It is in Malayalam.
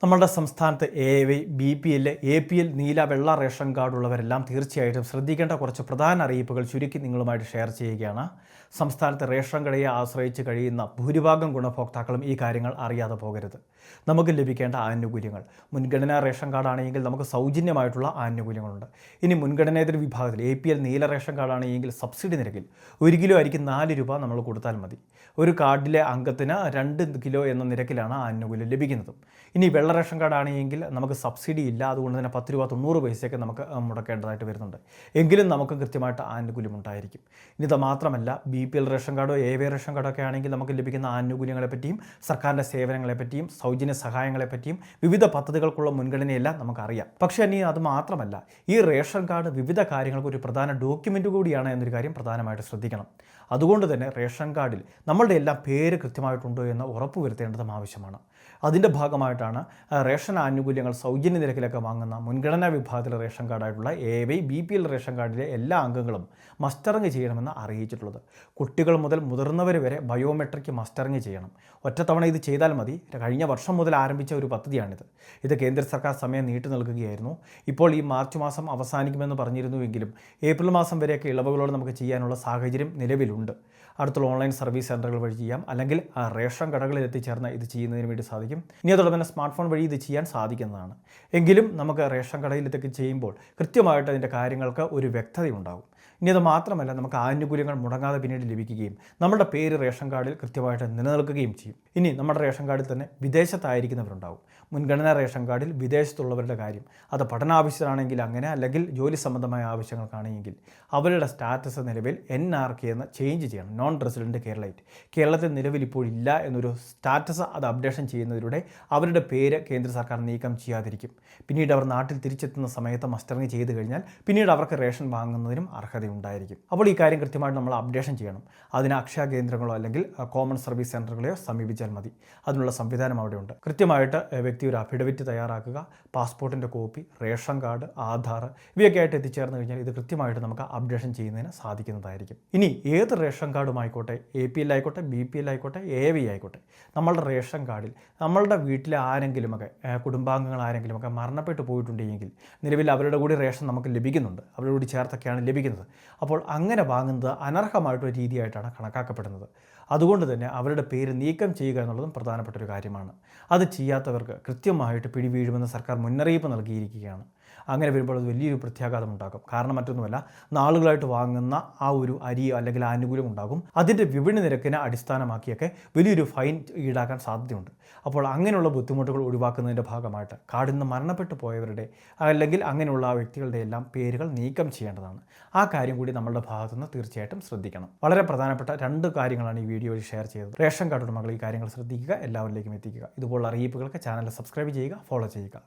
നമ്മളുടെ സംസ്ഥാനത്ത് AY, BPL, APL, നീല, വെള്ള റേഷൻ കാർഡുള്ളവരെല്ലാം തീർച്ചയായിട്ടും ശ്രദ്ധിക്കേണ്ട കുറച്ച് പ്രധാന അറിയിപ്പുകൾ ചുരുക്കി നിങ്ങളുമായിട്ട് ഷെയർ ചെയ്യുകയാണ്. സംസ്ഥാനത്തെ റേഷൻ കടയെ ആശ്രയിച്ച് കഴിയുന്ന ഭൂരിഭാഗം ഗുണഭോക്താക്കളും ഈ കാര്യങ്ങൾ അറിയാതെ പോകരുത്. നമുക്ക് ലഭിക്കേണ്ട ആനുകൂല്യങ്ങൾ. മുൻഗണനാ റേഷൻ കാർഡാണെങ്കിൽ നമുക്ക് സൗജന്യമായിട്ടുള്ള ആനുകൂല്യങ്ങളുണ്ട്. ഇനി മുൻഗണനേതര വിഭാഗത്തിൽ APL നീല റേഷൻ കാർഡാണെങ്കിൽ സബ്സിഡി നിരക്കിൽ 1 കിലോ അരിക്ക് 4 രൂപ നമ്മൾ കൊടുത്താൽ മതി. ഒരു കാർഡിലെ അംഗത്തിന് 2 കിലോ എന്ന നിരക്കിലാണ് ആനുകൂല്യം ലഭിക്കുന്നത്. ഇനി വെള്ള റേഷൻ കാർഡാണെങ്കിൽ നമുക്ക് സബ്സിഡി ഇല്ല, അതുകൊണ്ട് തന്നെ 10 രൂപ 90 പൈസയൊക്കെ നമുക്ക് മുടക്കേണ്ടതായിട്ട് വരുന്നുണ്ട്. എങ്കിലും നമുക്ക് കൃത്യമായിട്ട് ആനുകൂല്യം ഉണ്ടായിരിക്കും. ഇനി ഇത് മാത്രമല്ല, BPL റേഷൻ കാർഡോ AY റേഷൻ കാർഡോ ഒക്കെ ആണെങ്കിൽ നമുക്ക് ലഭിക്കുന്ന ആനുകൂല്യങ്ങളെപ്പറ്റിയും സർക്കാരിൻ്റെ സേവനങ്ങളെപ്പറ്റിയും സൗജന്യ സഹായങ്ങളെപ്പറ്റിയും വിവിധ പദ്ധതികൾക്കുള്ള മുൻഗണനയെല്ലാം നമുക്കറിയാം. പക്ഷേ ഇനി അത് മാത്രമല്ല, ഈ റേഷൻ കാർഡ് വിവിധ കാര്യങ്ങൾക്ക് ഒരു പ്രധാന ഡോക്യുമെൻ്റ് കൂടിയാണ് എന്നൊരു കാര്യം പ്രധാനമായിട്ട് ശ്രദ്ധിക്കണം. അതുകൊണ്ട് തന്നെ റേഷൻ കാർഡിൽ നമ്മളുടെ എല്ലാം പേര് കൃത്യമായിട്ടുണ്ടോ എന്ന് ഉറപ്പുവരുത്തേണ്ടതും ആവശ്യമാണ്. അതിൻ്റെ ഭാഗമായിട്ടാണ് റേഷൻ ആനുകൂല്യങ്ങൾ സൗജന്യ നിരക്കിലൊക്കെ വാങ്ങുന്ന മുൻഗണനാ വിഭാഗത്തിലെ റേഷൻ കാർഡായിട്ടുള്ള AY, BPL റേഷൻ കാർഡിലെ എല്ലാ അംഗങ്ങളും മസ്റ്ററിങ് ചെയ്യണമെന്ന് അറിയിച്ചിട്ടുള്ളത്. കുട്ടികൾ മുതൽ മുതിർന്നവർ വരെ ബയോമെട്രിക് മസ്റ്ററിങ് ചെയ്യണം. ഒറ്റത്തവണ ഇത് ചെയ്താൽ മതി. കഴിഞ്ഞ വർഷം മുതൽ ആരംഭിച്ച ഒരു പദ്ധതിയാണിത്. ഇത് കേന്ദ്ര സർക്കാർ സമയം നീട്ടി നൽകുകയായിരുന്നു. ഇപ്പോൾ ഈ മാർച്ച് മാസം അവസാനിക്കുമെന്ന് പറഞ്ഞിരുന്നുവെങ്കിലും ഏപ്രിൽ മാസം വരെയൊക്കെ ഇളവുകളോട് നമുക്ക് ചെയ്യാനുള്ള സാഹചര്യം നിലവിലുണ്ട്. അടുത്തുള്ള ഓൺലൈൻ സർവീസ് സെൻ്ററുകൾ വഴി ചെയ്യാം, അല്ലെങ്കിൽ റേഷൻ കടകളിൽ എത്തിച്ചേർന്ന് ഇത് ചെയ്യുന്നതിന് വേണ്ടി സാധിക്കും. ഇനി അതോടൊപ്പം തന്നെ സ്മാർട്ട് ഫോൺ വഴി ഇത് ചെയ്യാൻ സാധിക്കുന്നതാണ്. എങ്കിലും നമുക്ക് റേഷൻ കടയിൽ ഇതൊക്കെ ചെയ്യുമ്പോൾ കൃത്യമായിട്ട് അതിൻ്റെ കാര്യങ്ങൾക്ക് ഒരു വ്യക്തതയുണ്ടാകും. ഇനി അത് മാത്രമല്ല, നമുക്ക് ആനുകൂല്യങ്ങൾ മുടങ്ങാതെ പിന്നീട് ലഭിക്കുകയും നമ്മുടെ പേര് റേഷൻ കാർഡിൽ കൃത്യമായിട്ട് നിലനിൽക്കുകയും ചെയ്യും. ഇനി നമ്മുടെ റേഷൻ കാർഡിൽ തന്നെ വിദേശത്തായിരിക്കുന്നവരുണ്ടാവും. മുൻഗണനാ റേഷൻ കാർഡിൽ വിദേശത്തുള്ളവരുടെ കാര്യം, അത് പഠനാവശ്യത്തിനാണെങ്കിൽ അങ്ങനെ, അല്ലെങ്കിൽ ജോലി സംബന്ധമായ ആവശ്യങ്ങൾക്കാണെങ്കിൽ അവരുടെ സ്റ്റാറ്റസ് നിലവിൽ NRK എന്ന് ചേഞ്ച് ചെയ്യണം. Non resident Keralite. കേരളത്തിൽ നിലവിൽ ഇപ്പോൾ ഇല്ല എന്നൊരു സ്റ്റാറ്റസ് അത് അപ്ഡേഷൻ ചെയ്യുന്നതിലൂടെ അവരുടെ പേര് കേന്ദ്ര സർക്കാർ നീക്കം ചെയ്യാതിരിക്കും. പിന്നീട് അവർ നാട്ടിൽ തിരിച്ചെത്തുന്ന സമയത്ത് മസ്റ്ററിങ് ചെയ്ത് കഴിഞ്ഞാൽ പിന്നീട് അവർക്ക് റേഷൻ വാങ്ങുന്നതിനും അർഹതയുണ്ടായിരിക്കും. അപ്പോൾ ഈ കാര്യം കൃത്യമായിട്ട് നമ്മൾ അപ്ഡേഷൻ ചെയ്യണം. അതിന് അക്ഷയ കേന്ദ്രങ്ങളോ അല്ലെങ്കിൽ കോമൺ സർവീസ് സെൻ്ററുകളെയോ സമീപിച്ചാൽ മതി. അതിനുള്ള സംവിധാനം അവിടെയുണ്ട്. കൃത്യമായിട്ട് വ്യക്തി ഒരു അഫിഡവിറ്റ് തയ്യാറാക്കുക, പാസ്പോർട്ടിൻ്റെ കോപ്പി, റേഷൻ കാർഡ്, ആധാർ ഇവയൊക്കെ ആയിട്ട് എത്തിച്ചേർന്ന് കഴിഞ്ഞാൽ ഇത് കൃത്യമായിട്ട് നമുക്ക് അപ്ഡേഷൻ ചെയ്യുന്നതിന് സാധിക്കുന്നതായിരിക്കും. ഇനി ഏത് റേഷൻ കാർഡും ആയിക്കോട്ടെ, APL ആയിക്കോട്ടെ, BPL ആയിക്കോട്ടെ, AY ആയിക്കോട്ടെ, നമ്മളുടെ റേഷൻ കാർഡിൽ നമ്മളുടെ വീട്ടിലെ ആരെങ്കിലുമൊക്കെ കുടുംബാംഗങ്ങൾ ആരെങ്കിലുമൊക്കെ മരണപ്പെട്ടു പോയിട്ടുണ്ടെങ്കിൽ നിലവിൽ അവരുടെ കൂടി റേഷൻ നമുക്ക് ലഭിക്കുന്നുണ്ട്. അവരുടെ കൂടി ചേർത്തൊക്കെയാണ് ലഭിക്കുന്നത്. അപ്പോൾ അങ്ങനെ വാങ്ങുന്നത് അനർഹമായിട്ടൊരു രീതിയായിട്ടാണ് കണക്കാക്കപ്പെടുന്നത്. അതുകൊണ്ട് തന്നെ അവരുടെ പേര് നീക്കം ചെയ്യുക എന്നുള്ളതും പ്രധാനപ്പെട്ട ഒരു കാര്യമാണ്. അത് ചെയ്യാത്തവർക്ക് കൃത്യമായിട്ട് പിടിവീഴുമെന്ന് സർക്കാർ മുന്നറിയിപ്പ് നൽകിയിരിക്കുകയാണ്. അങ്ങനെ വരുമ്പോൾ അത് വലിയൊരു പ്രത്യാഘാതം ഉണ്ടാകും. കാരണം മറ്റൊന്നുമല്ല, നാളുകളായിട്ട് വാങ്ങുന്ന ആ ഒരു അരി അല്ലെങ്കിൽ ആനുകൂല്യം ഉണ്ടാകും. അതിൻ്റെ വിപണി നിരക്കിനെ അടിസ്ഥാനമാക്കിയൊക്കെ വലിയൊരു ഫൈൻ ഈടാക്കാൻ സാധ്യതയുണ്ട്. അപ്പോൾ അങ്ങനെയുള്ള ബുദ്ധിമുട്ടുകൾ ഒഴിവാക്കുന്നതിൻ്റെ ഭാഗമായിട്ട് കാർഡിൽ നിന്ന് മരണപ്പെട്ടു പോയവരുടെ അല്ലെങ്കിൽ അങ്ങനെയുള്ള വ്യക്തികളുടെ എല്ലാം പേരുകൾ നീക്കം ചെയ്യേണ്ടതാണ്. ആ കാര്യം കൂടി നമ്മളുടെ ഭാഗത്തുനിന്ന് തീർച്ചയായിട്ടും ശ്രദ്ധിക്കണം. വളരെ പ്രധാനപ്പെട്ട 2 കാര്യങ്ങളാണ് ഈ വീഡിയോയിൽ ഷെയർ ചെയ്തത്. റേഷൻ കാർഡ് ഉടമകൾ ഈ കാര്യങ്ങൾ ശ്രദ്ധിക്കുക, എല്ലാവരിലേക്കും എത്തിക്കുക. ഇതുപോലുള്ള അറിയിപ്പുകൾക്ക് ചാനൽ സബ്സ്ക്രൈബ് ചെയ്യുക, ഫോളോ ചെയ്യുക.